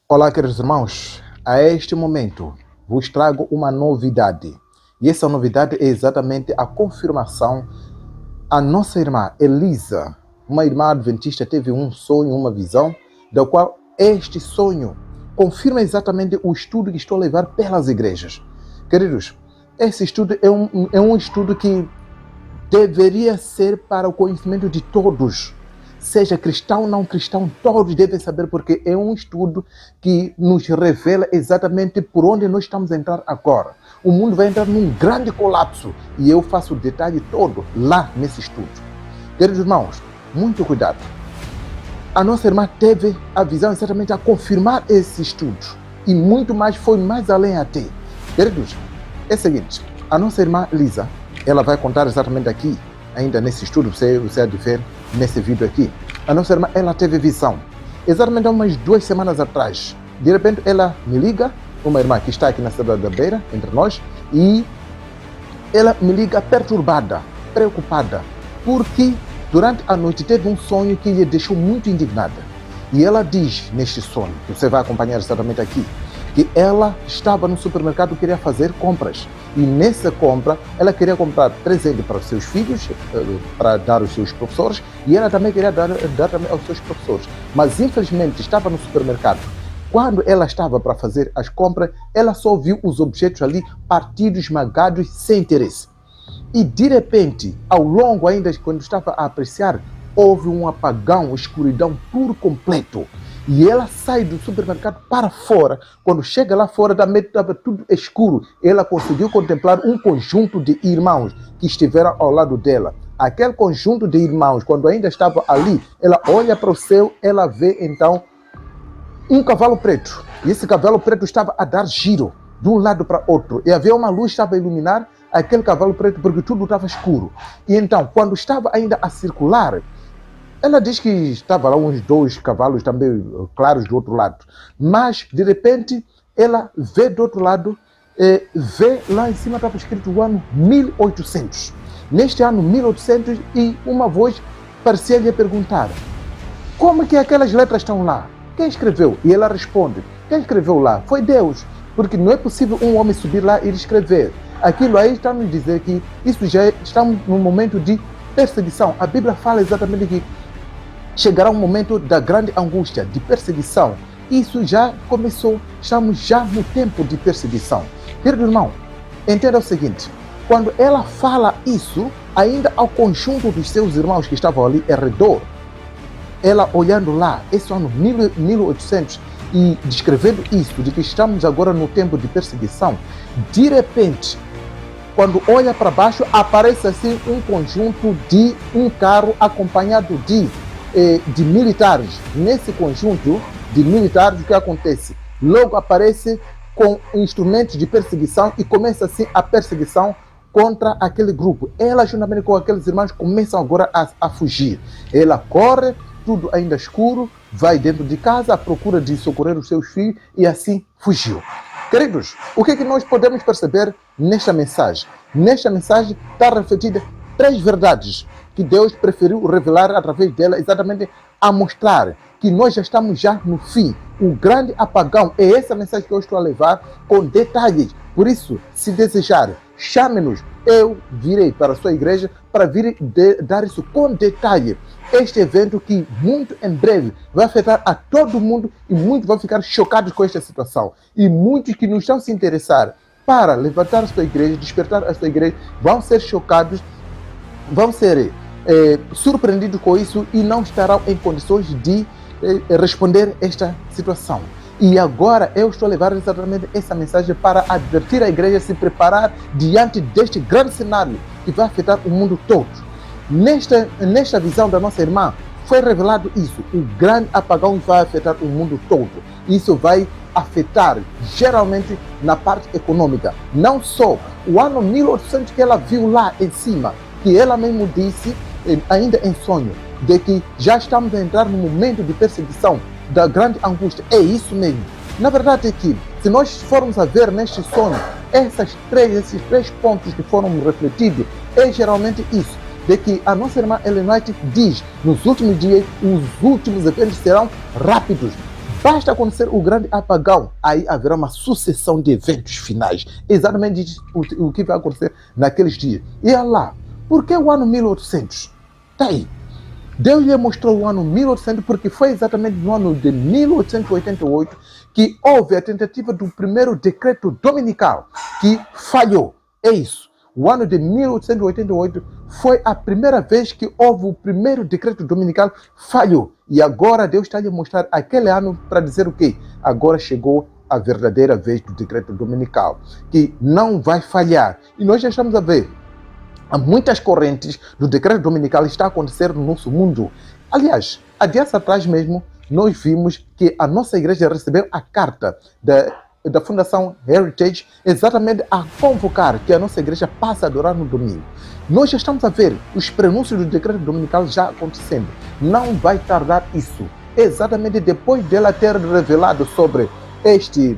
Olá, queridos irmãos. A este momento vos trago uma novidade. E essa novidade é exatamente a confirmação. A nossa irmã Elisa, uma irmã adventista, teve um sonho, uma visão, da qual este sonho confirma exatamente o estudo que estou a levar pelas igrejas. Queridos, esse estudo é um estudo que deveria ser para o conhecimento de todos. Seja cristão ou não cristão, todos devem saber, porque é um estudo que nos revela exatamente por onde nós estamos a entrar agora. O mundo vai entrar num grande colapso e eu faço o detalhe todo lá nesse estudo. Queridos irmãos, muito cuidado. A nossa irmã teve a visão exatamente a confirmar esse estudo e muito mais, foi mais além até. Queridos, é o seguinte, a nossa irmã Lisa, ela vai contar exatamente aqui, ainda nesse estudo, você há de ver nesse vídeo aqui. A nossa irmã, ela teve visão. Exatamente há umas 2 semanas atrás. De repente, ela me liga, uma irmã que está aqui na cidade da Beira, entre nós, e ela me liga perturbada, preocupada, porque durante a noite teve um sonho que lhe deixou muito indignada. E ela diz neste sonho, que você vai acompanhar exatamente aqui, que ela estava no supermercado e queria fazer compras. E nessa compra, ela queria comprar presente para os seus filhos, para dar aos seus professores, e ela também queria dar também aos seus professores. Mas, infelizmente, estava no supermercado. Quando ela estava para fazer as compras, ela só viu os objetos ali partidos, esmagados, sem interesse. E, de repente, ao longo ainda, quando estava a apreciar, houve um apagão, escuridão por completo. E ela sai do supermercado para fora. Quando chega lá fora, também estava tudo escuro. Ela conseguiu contemplar um conjunto de irmãos que estiveram ao lado dela. Aquele conjunto de irmãos, quando ainda estava ali, ela olha para o céu, ela vê então um cavalo preto. E esse cavalo preto estava a dar giro de um lado para outro. E havia uma luz que estava a iluminar aquele cavalo preto porque tudo estava escuro. E então, quando estava ainda a circular, ela diz que estava lá uns 2 cavalos também claros do outro lado. Mas, de repente, ela vê do outro lado, vê lá em cima estava escrito o ano 1800. Neste ano 1800, e uma voz parecia lhe perguntar: como é que aquelas letras estão lá? Quem escreveu? E ela responde: quem escreveu lá? Foi Deus. Porque não é possível um homem subir lá e escrever. Aquilo aí está nos dizer que isso já estamos num momento de perseguição. A Bíblia fala exatamente que chegará um momento da grande angústia, de perseguição. Isso já começou, estamos já no tempo de perseguição. Querido irmão, entenda o seguinte, quando ela fala isso, ainda ao conjunto dos seus irmãos que estavam ali ao redor, ela olhando lá, esse ano 1800, e descrevendo isso, de que estamos agora no tempo de perseguição, de repente, quando olha para baixo, aparece assim um conjunto de um carro acompanhado de militares. Nesse conjunto de militares, o que acontece? Logo aparece com instrumentos de perseguição e começa assim a perseguição contra aquele grupo. Ela, juntamente com aqueles irmãos, começam agora a fugir. Ela corre, tudo ainda escuro, vai dentro de casa à procura de socorrer os seus filhos e assim fugiu. Queridos, o que é que nós podemos perceber nesta mensagem? Nesta mensagem está refletida 3 verdades que Deus preferiu revelar através dela, exatamente a mostrar que nós já estamos já no fim. O grande apagão é essa mensagem que eu estou a levar com detalhes. Por isso, se desejar, chame-nos. Eu virei para a sua igreja para vir dar isso com detalhe. Este evento que muito em breve vai afetar a todo mundo e muitos vão ficar chocados com esta situação. E muitos que não estão se interessar para levantar a sua igreja, despertar a sua igreja, vão ser chocados, vão ser surpreendidos com isso e não estarão em condições de responder esta situação. E agora eu estou a levar exatamente essa mensagem para advertir a igreja a se preparar diante deste grande cenário que vai afetar o mundo todo. Nesta visão da nossa irmã, foi revelado isso. O grande apagão vai afetar o mundo todo. Isso vai afetar geralmente na parte econômica. Não só o ano 1800 que ela viu lá em cima, que ela mesmo disse, ainda em sonho, de que já estamos a entrar no momento de perseguição, da grande angústia. É isso mesmo. Na verdade é que, se nós formos a ver neste sonho, esses três pontos que foram refletidos, é geralmente isso, de que a nossa irmã Ellen White diz, nos últimos dias, os últimos eventos serão rápidos, basta acontecer o grande apagão, aí haverá uma sucessão de eventos finais. Exatamente o que vai acontecer naqueles dias. E olha lá, por que o ano 1800? Está aí. Deus lhe mostrou o ano 1800 porque foi exatamente no ano de 1888 que houve a tentativa do primeiro decreto dominical que falhou. É isso. O ano de 1888 foi a primeira vez que houve o primeiro decreto dominical falhou. E agora Deus está lhe mostrar aquele ano para dizer o quê? Agora chegou a verdadeira vez do decreto dominical, que não vai falhar. E nós já estamos a ver. Há muitas correntes do decreto dominical que está a acontecer no nosso mundo. Aliás, há dias atrás mesmo, nós vimos que a nossa igreja recebeu a carta da Fundação Heritage exatamente a convocar que a nossa igreja passe a adorar no domingo. Nós já estamos a ver os prenúncios do decreto dominical já acontecendo. Não vai tardar isso. Exatamente depois dela ter revelado sobre este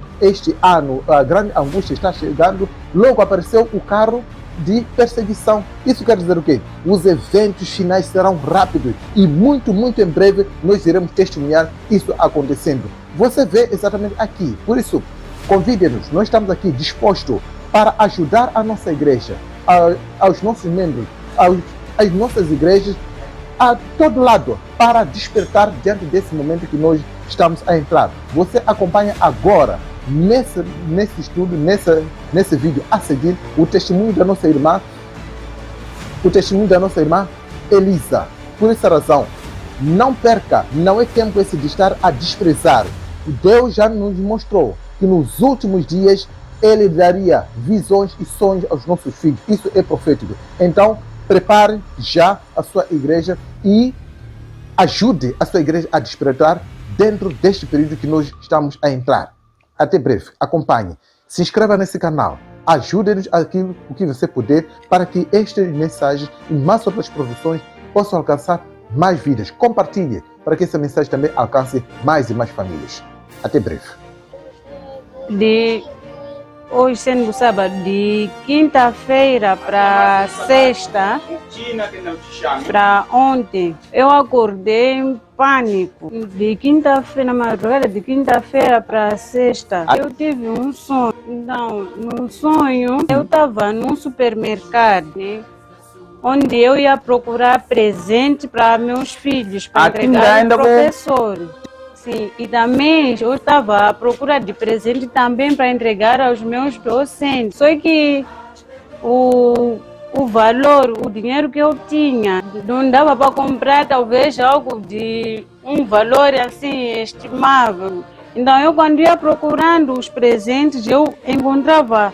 ano, a grande angústia está chegando, logo apareceu o carro de perseguição. Isso quer dizer o quê? Os eventos finais serão rápidos e muito em breve nós iremos testemunhar isso acontecendo. Você vê exatamente aqui. Por isso, convide-nos. Nós estamos aqui dispostos para ajudar a nossa igreja, aos nossos membros, às nossas igrejas, a todo lado, para despertar diante desse momento que nós estamos a entrar. Você acompanha agora nesse estudo, nesse vídeo a seguir, o testemunho da nossa irmã Elisa. Por essa razão, não perca, não é tempo esse de estar a desprezar. Deus já nos mostrou que nos últimos dias Ele daria visões e sonhos aos nossos filhos. Isso é profético. Então, prepare já a sua igreja e ajude a sua igreja a despertar dentro deste período que nós estamos a entrar. Até breve, acompanhe, se inscreva nesse canal, ajude-nos aquilo o que você puder para que estas mensagens e mais outras produções possam alcançar mais vidas. Compartilhe para que essa mensagem também alcance mais e mais famílias. Até breve. Hoje sendo sábado, de quinta-feira para sexta, para ontem, eu acordei em pânico. De quinta-feira, na madrugada de quinta-feira para sexta, eu tive um sonho. Então, no sonho, eu estava num supermercado, né, onde eu ia procurar presente para meus filhos, para entregar aos professores. Sim, e também eu estava à procura de presente também para entregar aos meus docentes. Só que o valor, o dinheiro que eu tinha, não dava para comprar talvez algo de um valor assim estimável. Então eu quando ia procurando os presentes, eu encontrava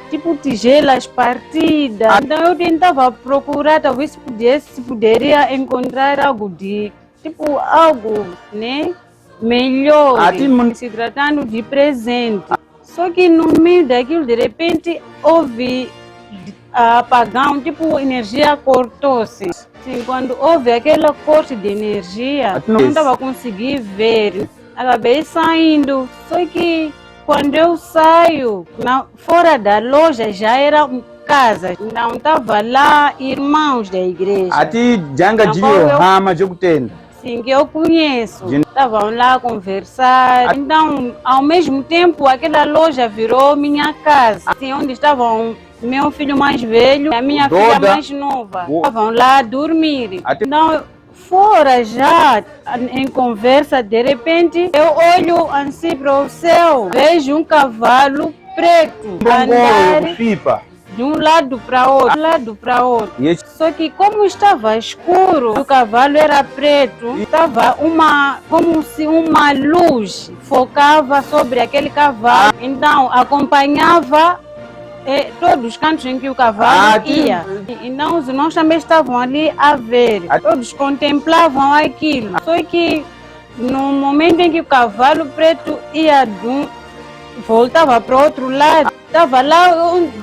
tipo tigelas partidas. Então eu tentava procurar, talvez se poderia encontrar algo de tipo algo, né, melhor, se tratando de presente. Só que no meio daquilo, de repente, houve apagão, tipo, energia cortou-se. Sim, quando houve aquele corte de energia, não estava conseguindo ver. Acabei saindo. Só que quando eu saio, fora da loja já era casa. Não estava lá irmãos da igreja. Sim, que eu conheço. Estavam lá a conversar. Então, ao mesmo tempo, aquela loja virou minha casa. Assim, onde estavam meu filho mais velho e a minha filha mais nova. Estavam lá a dormir. Então, fora já, em conversa, de repente, eu olho assim para o céu. Vejo um cavalo preto andar de um lado para outro, Só que como estava escuro, o cavalo era preto, estava como se uma luz focava sobre aquele cavalo. Então acompanhava todos os cantos em que o cavalo ia. Então os irmãos também estavam ali a ver, todos contemplavam aquilo. Só que no momento em que o cavalo preto ia voltava para o outro lado, estava lá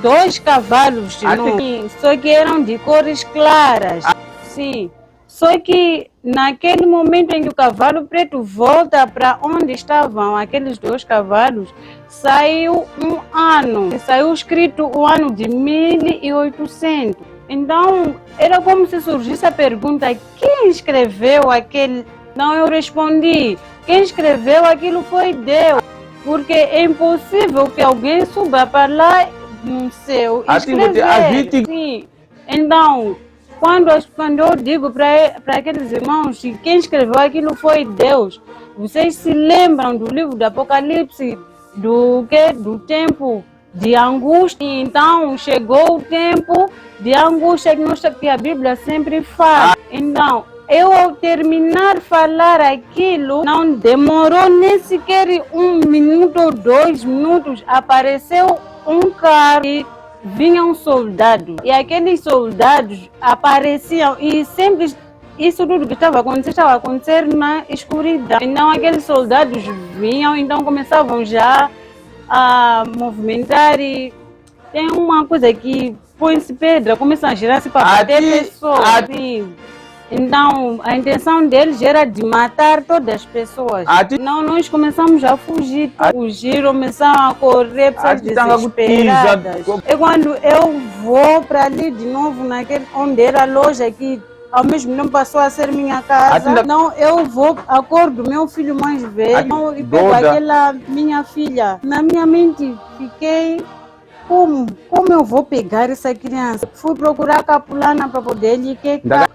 dois cavalos de novo, só que eram de cores claras. Sim. Só que naquele momento em que o cavalo preto volta para onde estavam aqueles dois cavalos, saiu um ano. Saiu escrito o ano de 1800. Então, era como se surgisse a pergunta: quem escreveu aquele? Então eu respondi: quem escreveu aquilo foi Deus. Porque é impossível que alguém suba para lá no céu e escrever. Sim. Então, quando eu digo para aqueles irmãos que quem escreveu aquilo foi Deus, vocês se lembram do livro do Apocalipse, do tempo de angústia? Então, chegou o tempo de angústia que a Bíblia sempre fala. Então, eu ao terminar de falar aquilo, não demorou nem sequer 1 minuto ou 2 minutos, apareceu um carro e vinham soldados. E aqueles soldados apareciam e sempre isso tudo que estava a acontecer na escuridão. Então aqueles soldados vinham, então começavam já a movimentar e tem uma coisa que põe-se pedra, começam a girar-se para bater pessoas. Então, a intenção deles era de matar todas as pessoas. Não, nós começamos a fugir, começaram a correr, pessoas desesperadas. E quando eu vou para ali de novo, naquele onde era a loja, que ao mesmo tempo passou a ser minha casa, então eu vou, acordo meu filho mais velho e pego aquela minha filha. Na minha mente fiquei... Como eu vou pegar essa criança? Fui procurar a capulana para poder lhe quecar.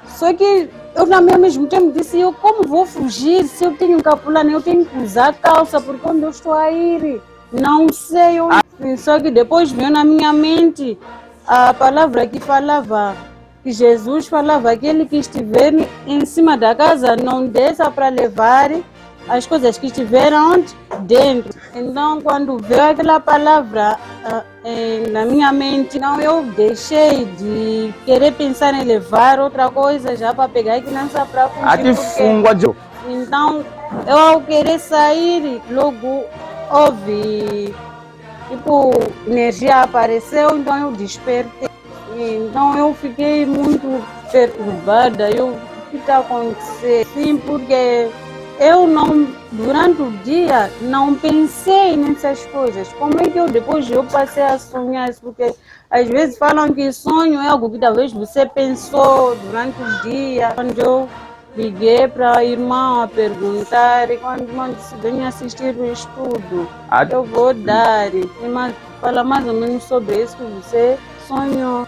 Só que eu também ao mesmo tempo disse, eu como vou fugir se eu tenho capulana? Eu tenho que usar calça, porque onde eu estou a ir? Não sei onde. Só que depois veio na minha mente a palavra que falava, que Jesus falava, aquele que estiver em cima da casa não desça para levar as coisas que estiveram dentro. Então, quando veio aquela palavra na minha mente, não, eu deixei de querer pensar em levar outra coisa já para pegar a criança para fugir. Então, eu ao querer sair, logo houve, tipo, energia apareceu, então eu despertei. Então, eu fiquei muito perturbada. O que está acontecendo? Sim, porque eu não, durante o dia, não pensei nessas coisas. Como é que depois eu passei a sonhar isso? Porque às vezes falam que sonho é algo que talvez você pensou durante o dia. Quando eu liguei para a irmã a perguntar, e quando a irmã disse, venha assistir o estudo, eu vou dar. A irmã fala mais ou menos sobre isso que você sonhou.